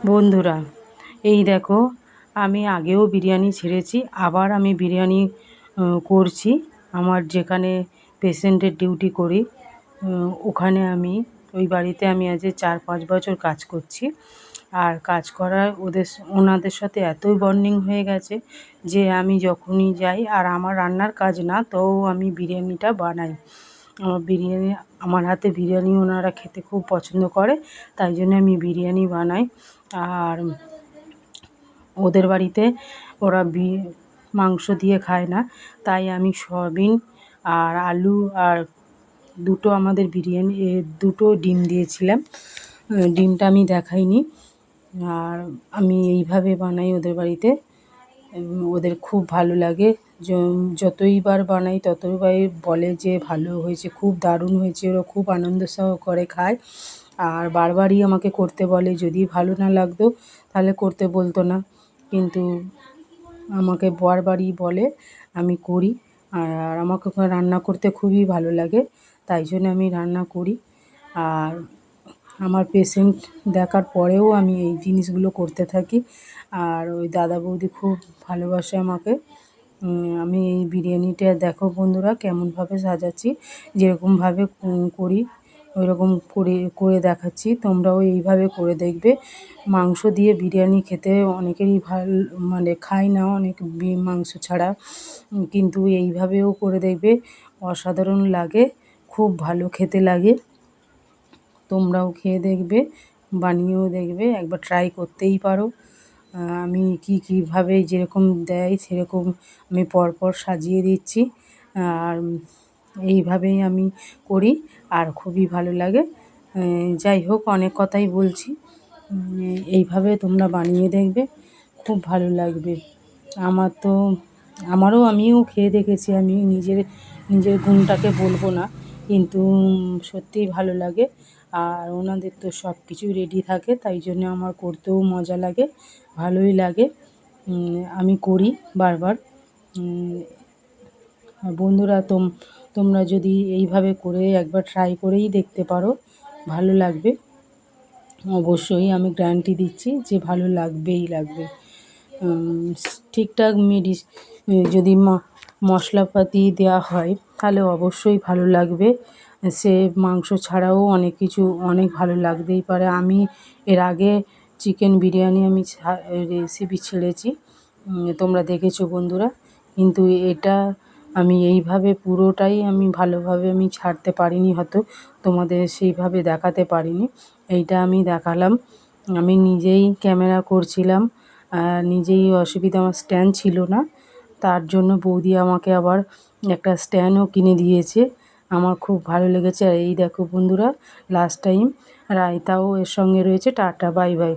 বন্ধুরা, এই দেখো, আমি আগেও বিরিয়ানি ছেড়েছি, আবার আমি বিরিয়ানি করছি। আমার যেখানে পেশেন্টের ডিউটি করি, ওখানে আমি ওই বাড়িতে আমি আজ 4-5 বছর কাজ করছি। আর কাজ করার ওনাদের সাথে এতই বন্ডিং হয়ে গেছে যে আমি যখনই যাই, আর আমার রান্নার কাজ না, তবু আমি বিরিয়ানিটা বানাই। আমার হাতে বিরিয়ানি ওনারা খেতে খুব পছন্দ করে, তাই জন্য আমি বিরিয়ানি বানাই। আর ওদের বাড়িতে ওরা মাংস দিয়ে খায় না, তাই আমি সয়াবিন আর আলু আর দুটো ডিম দিয়েছিলাম। ডিমটা আমি দেখাইনি। আর আমি এইভাবে বানাই ওদের বাড়িতে। ওদের খুব ভালো লাগে। যতইবার বানাই ততইবার বলে যে ভালো হয়েছে, খুব দারুণ হয়েছে। ওরা খুব আনন্দ সহকারে খায় আর বারবারই আমাকে করতে বলে। যদি ভালো না লাগতো তাহলে করতে বলতো না, কিন্তু আমাকে বারবারই বলে, আমি করি। আর আমাকে রান্না করতে খুবই ভালো লাগে, তাই জন্য আমি রান্না করি। আর আমার পেশেন্ট দেখার পরেও আমি এই জিনিসগুলো করতে থাকি। আর ওই দাদা বৌদি খুব ভালোবাসে আমাকে। আমি এই বিরিয়ানিটা দেখো বন্ধুরা কেমনভাবে সাজাচ্ছি, যেরকমভাবে করি ওইরকম করে দেখাচ্ছি। তোমরাও এইভাবে করে দেখবে। মাংস দিয়ে বিরিয়ানি খেতে অনেকেরই মানে খায় না, অনেক মাংস ছাড়া, কিন্তু এইভাবেও করে দেখবে, অসাধারণ লাগে, খুব ভালো খেতে লাগে। তোমরাও খেয়ে দেখবে, বানিয়েও দেখবে, একবার ট্রাই করতেই পারো। আমি কীভাবে যেরকম দেয় সেরকম আমি পরপর সাজিয়ে দিচ্ছি। আর এইভাবেই আমি করি, আর খুবই ভালো লাগে। যাই হোক, অনেক কথাই বলছি। এইভাবে তোমরা বানিয়ে দেখবে, খুব ভালো লাগবে। আমিও খেয়ে দেখেছি, আমি নিজের গুণটাকে বলবো না, কিন্তু সত্যিই ভালো লাগে। আর ওনাদের তো সব কিছুই রেডি থাকে, তাই জন্য আমার করতেও মজা লাগে, ভালোই লাগে। আমি করি বারবার। বন্ধুরা, তোমরা যদি এইভাবে করে একবার ট্রাই করেই দেখতে পারো, ভালো লাগবে। অবশ্যই আমি গ্যারান্টি দিচ্ছি যে ভালো লাগবেই লাগবে। ঠিকঠাক যদি মশলাপাতি দেওয়া হয় তাহলে অবশ্যই ভালো লাগবে। সে মাংস ছাড়াও অনেক ভালো লাগতেই পারে। আমি এর আগে চিকেন বিরিয়ানি রেসিপি ছেড়েছি, তোমরা দেখেছো বন্ধুরা, কিন্তু এটা আমি এইভাবে পুরোটাই আমি ভালোভাবে আমি ছাড়তে পারিনি, হয়তো তোমাদের সেইভাবে দেখাতে পারিনি। এইটা আমি দেখালাম। আমি নিজেই ক্যামেরা করছিলাম, নিজেই অসুবিধা, আমার স্ট্যান্ড ছিল না, তার জন্য বৌদি আমাকে আবার একটা স্ট্যান্ডও কিনে দিয়েছে। আমার খুব ভালো লেগেছে। আর এই দেখো বন্ধুরা, লাস্ট টাইম রায়তাও এর সঙ্গে রয়েছে। Tata, bye bye.